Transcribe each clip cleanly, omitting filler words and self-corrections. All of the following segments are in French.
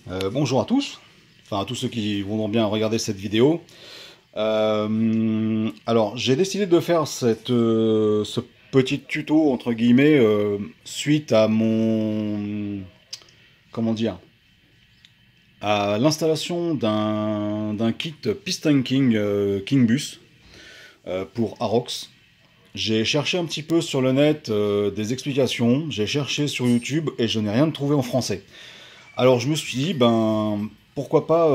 Bonjour à tous, enfin à tous ceux qui voudront bien regarder cette vidéo. Alors j'ai décidé de faire ce petit tuto entre guillemets suite à mon, comment dire, à l'installation d'un kit Piston King King Bus pour Arox. J'ai cherché un petit peu sur le net des explications, j'ai cherché sur YouTube et je n'ai rien trouvé en français. Alors je me suis dit, ben pourquoi pas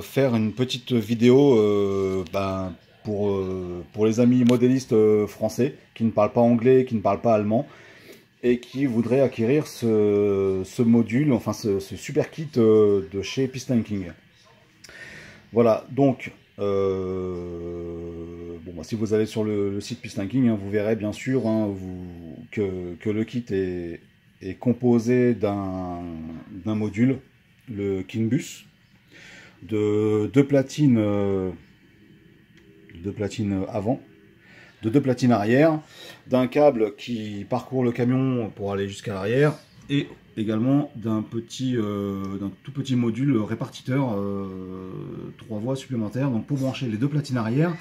faire une petite vidéo pour les amis modélistes français qui ne parlent pas anglais, qui ne parlent pas allemand et qui voudraient acquérir ce module, enfin ce super kit de chez Piston King. Voilà, donc bon, bah, si vous allez sur le site Piston King, hein, vous verrez bien sûr que le kit est composé d'un module, le King Bus, de deux platines avant, de deux platines arrière, d'un câble qui parcourt le camion pour aller jusqu'à l'arrière, et également d'un tout petit module répartiteur 3 voies supplémentaires, donc pour brancher les deux platines arrière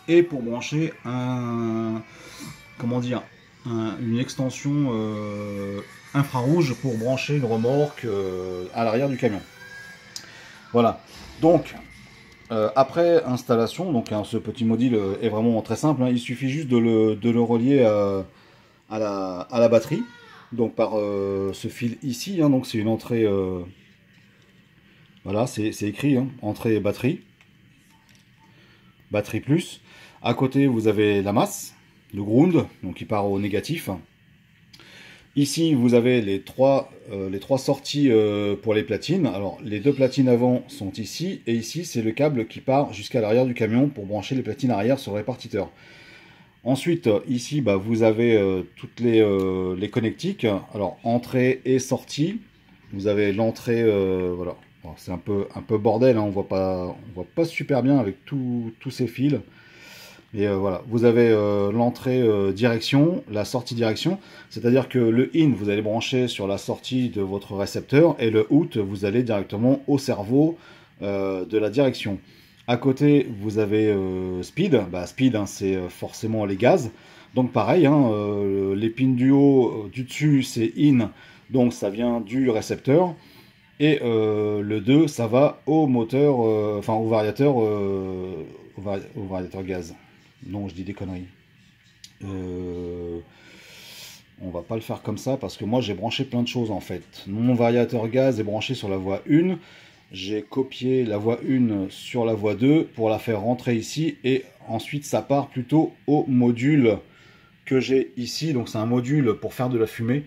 et pour brancher comment dire, une extension infrarouge pour brancher une remorque à l'arrière du camion. Voilà. Donc après installation, donc hein, ce petit module est vraiment très simple, hein. Il suffit juste de le relier à la batterie, donc par ce fil ici, hein. Donc c'est une entrée, voilà, c'est écrit, hein, entrée batterie, batterie plus. À côté, vous avez la masse, le ground, donc qui part au négatif. Ici, vous avez les trois sorties pour les platines. Alors, les deux platines avant sont ici, et ici, c'est le câble qui part jusqu'à l'arrière du camion pour brancher les platines arrière sur le répartiteur. Ensuite, ici, bah, vous avez toutes les connectiques. Alors, entrée et sortie. Vous avez l'entrée, voilà. C'est un peu bordel, hein, on voit pas super bien avec tous ces fils. Et voilà, vous avez l'entrée direction, la sortie direction, c'est-à-dire que le in, vous allez brancher sur la sortie de votre récepteur, et le out, vous allez directement au cerveau de la direction. À côté, vous avez speed, bah, speed, hein, c'est forcément les gaz, donc pareil, hein, les pins du haut, du dessus, c'est in, donc ça vient du récepteur, et le 2, ça va au moteur, enfin au variateur gaz. Non, je dis des conneries. Euh, on va pas le faire comme ça parce que moi j'ai branché plein de choses en fait. Mon variateur gaz est branché sur la voie 1. J'ai copié la voie 1 sur la voie 2 pour la faire rentrer ici et ensuite ça part plutôt au module que j'ai ici. Donc c'est un module pour faire de la fumée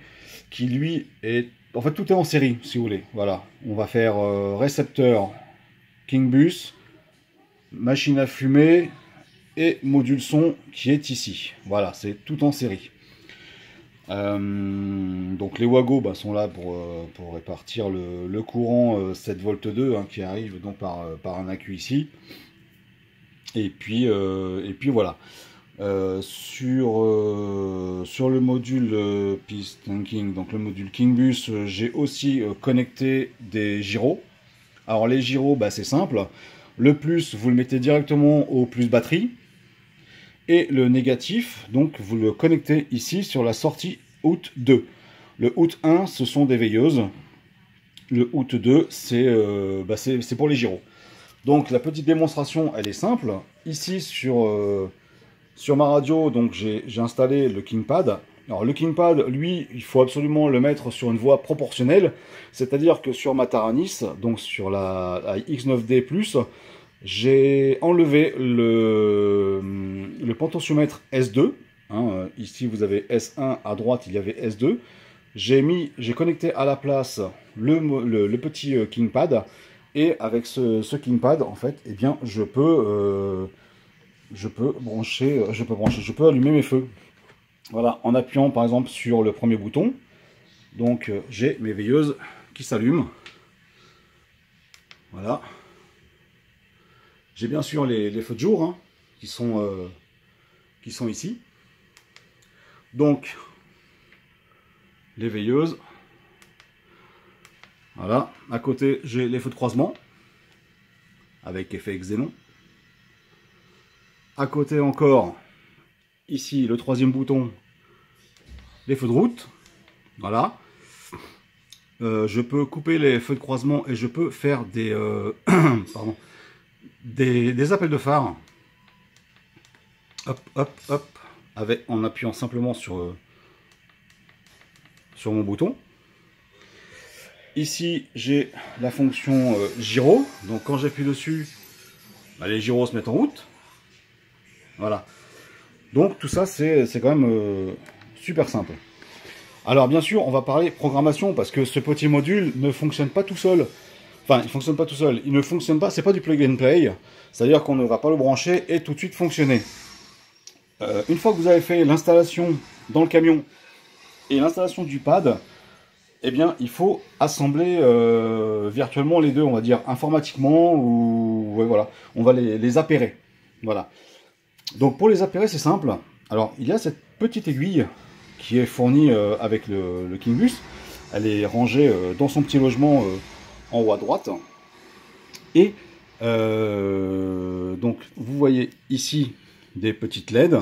qui lui est... En fait tout est en série si vous voulez. Voilà, on va faire récepteur King Bus, machine à fumer, et module son qui est ici. Voilà, c'est tout en série. Donc les Wago bah, sont là pour répartir le courant 7 v 2 hein, qui arrive donc par un accu ici. Et puis voilà. Sur le module Piston King, donc le module King Bus, j'ai aussi connecté des gyros. Alors les gyros, bah, c'est simple. Le plus, vous le mettez directement au plus batterie. Et le négatif, donc vous le connectez ici sur la sortie out 2. Le out 1, ce sont des veilleuses. Le out 2, c'est pour les gyros. Donc la petite démonstration, elle est simple. Ici sur ma radio, donc j'ai installé le KingPad. Alors le KingPad, lui, il faut absolument le mettre sur une voie proportionnelle. C'est-à-dire que sur ma Taranis, donc sur la X9D+, j'ai enlevé le potentiomètre S2. Hein, ici, vous avez S1, à droite, il y avait S2. J'ai connecté à la place le petit KingPad. Et avec ce KingPad, en fait, eh bien, je peux allumer mes feux. Voilà, en appuyant par exemple sur le premier bouton. Donc, j'ai mes veilleuses qui s'allument. Voilà. J'ai bien sûr les feux de jour hein, qui sont ici. Donc, les veilleuses. Voilà, à côté j'ai les feux de croisement avec effet xénon. À côté encore, ici le troisième bouton, les feux de route. Voilà. Je peux couper les feux de croisement et je peux faire des, pardon, des appels de phare. Hop, hop, hop, en appuyant simplement sur mon bouton. Ici, j'ai la fonction gyro. Donc quand j'appuie dessus, bah, les gyros se mettent en route. Voilà. Donc tout ça, c'est quand même super simple. Alors bien sûr, on va parler programmation parce que ce petit module ne fonctionne pas tout seul. Enfin, il fonctionne pas tout seul. Il ne fonctionne pas, c'est pas du plug and play. C'est-à-dire qu'on ne va pas le brancher et tout de suite fonctionner. Une fois que vous avez fait l'installation dans le camion et l'installation du pad, eh bien, il faut assembler virtuellement les deux, on va dire informatiquement, ou ouais, voilà, on va les appairer. Voilà. Donc pour les appairer, c'est simple. Alors, il y a cette petite aiguille qui est fournie avec le Kingbus. Elle est rangée dans son petit logement en haut à droite. Et donc, vous voyez ici des petites LED.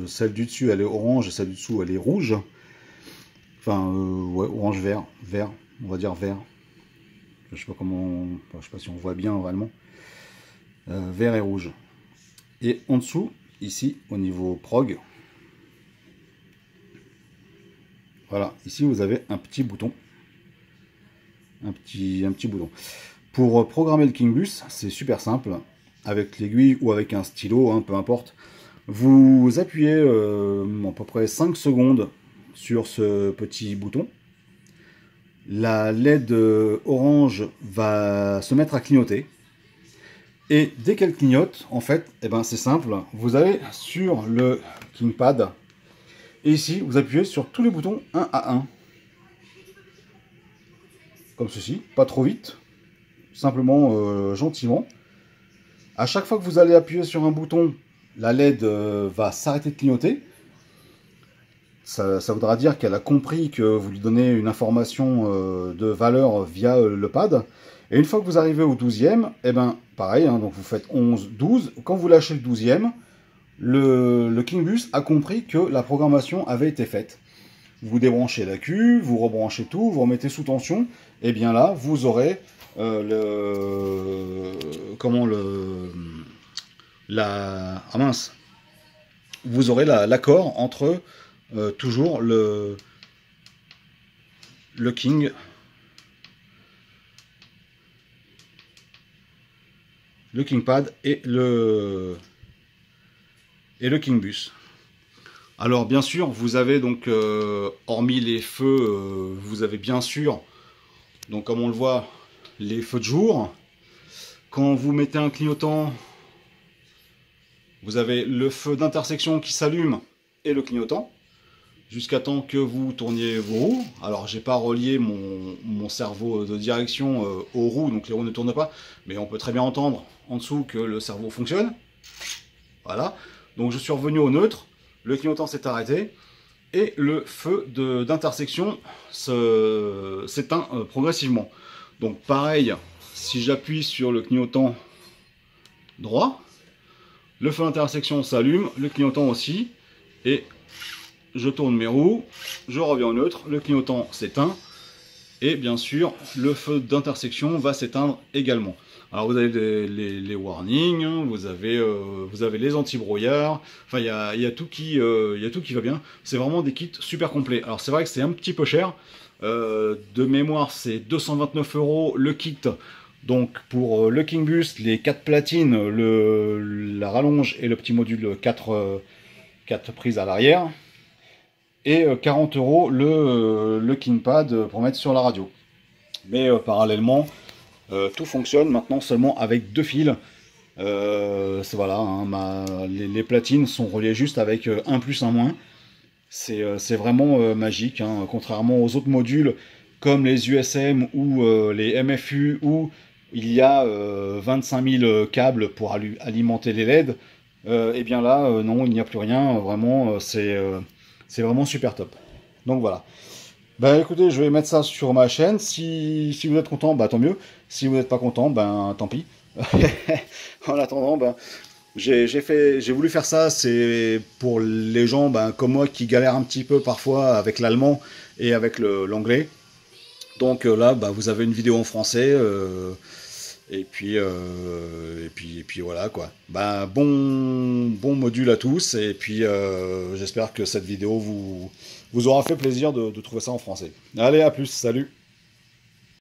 Celle du dessus, elle est orange, et celle du dessous, elle est rouge. Enfin, ouais, orange, vert, on va dire vert. Je sais pas comment, je sais pas si on voit bien vraiment. Vert et rouge. Et en dessous, ici, au niveau prog, voilà, ici vous avez un petit bouton. Un petit bouton. Pour programmer le Kingbus, c'est super simple. Avec l'aiguille ou avec un stylo, hein, peu importe. Vous appuyez à peu près 5 secondes sur ce petit bouton. La LED orange va se mettre à clignoter. Et dès qu'elle clignote, en fait, eh ben, c'est simple. Vous allez sur le KingPad. Et ici, vous appuyez sur tous les boutons un à un. Comme ceci, pas trop vite. Simplement, gentiment. À chaque fois que vous allez appuyer sur un bouton, la LED va s'arrêter de clignoter. Ça voudra dire qu'elle a compris que vous lui donnez une information de valeur via le pad. Et une fois que vous arrivez au 12e, eh ben, pareil, hein, donc vous faites 11, 12. Quand vous lâchez le 12e, le Kingbus a compris que la programmation avait été faite. Vous débranchez la Q, vous rebranchez tout, vous remettez sous tension. Et bien là, vous aurez vous aurez l'accord entre toujours le KingPad et le Kingbus. Alors bien sûr, vous avez donc, hormis les feux, vous avez bien sûr, donc comme on le voit, les feux de jour. Quand vous mettez un clignotant, vous avez le feu d'intersection qui s'allume et le clignotant, jusqu'à temps que vous tourniez vos roues. Alors j'ai pas relié mon cerveau de direction aux roues, donc les roues ne tournent pas, mais on peut très bien entendre en dessous que le cerveau fonctionne. Voilà, donc je suis revenu au neutre, le clignotant s'est arrêté, et le feu d'intersection s'éteint progressivement. Donc pareil, si j'appuie sur le clignotant droit, le feu d'intersection s'allume, le clignotant aussi, et je tourne mes roues, je reviens au neutre, le clignotant s'éteint, et bien sûr, le feu d'intersection va s'éteindre également. Alors vous avez les warnings, vous avez les anti-brouillards, enfin il y a tout qui va bien. C'est vraiment des kits super complets. Alors c'est vrai que c'est un petit peu cher, de mémoire c'est 229 € le kit. Donc pour le Kingbus, les 4 platines, la rallonge et le petit module 4 prises à l'arrière. Et 40 € le KingPad pour mettre sur la radio. Mais parallèlement, tout fonctionne maintenant seulement avec 2 fils. Voilà, hein, les platines sont reliées juste avec un plus, un moins. C'est vraiment magique, hein, contrairement aux autres modules comme les USM ou les MFU où il y a 25 000 câbles pour alimenter les LED. Et bien là, non, il n'y a plus rien. Vraiment, c'est vraiment super top. Donc voilà. Ben écoutez, je vais mettre ça sur ma chaîne. Si vous êtes content, bah tant mieux. Si vous n'êtes pas content, ben tant pis. En attendant, ben j'ai voulu faire ça. C'est pour les gens, ben comme moi, qui galèrent un petit peu parfois avec l'allemand et avec l'anglais. Donc là, bah, vous avez une vidéo en français. Et puis voilà quoi. Ben bon module à tous. Et puis j'espère que cette vidéo vous aura fait plaisir de trouver ça en français. Allez, à plus, salut.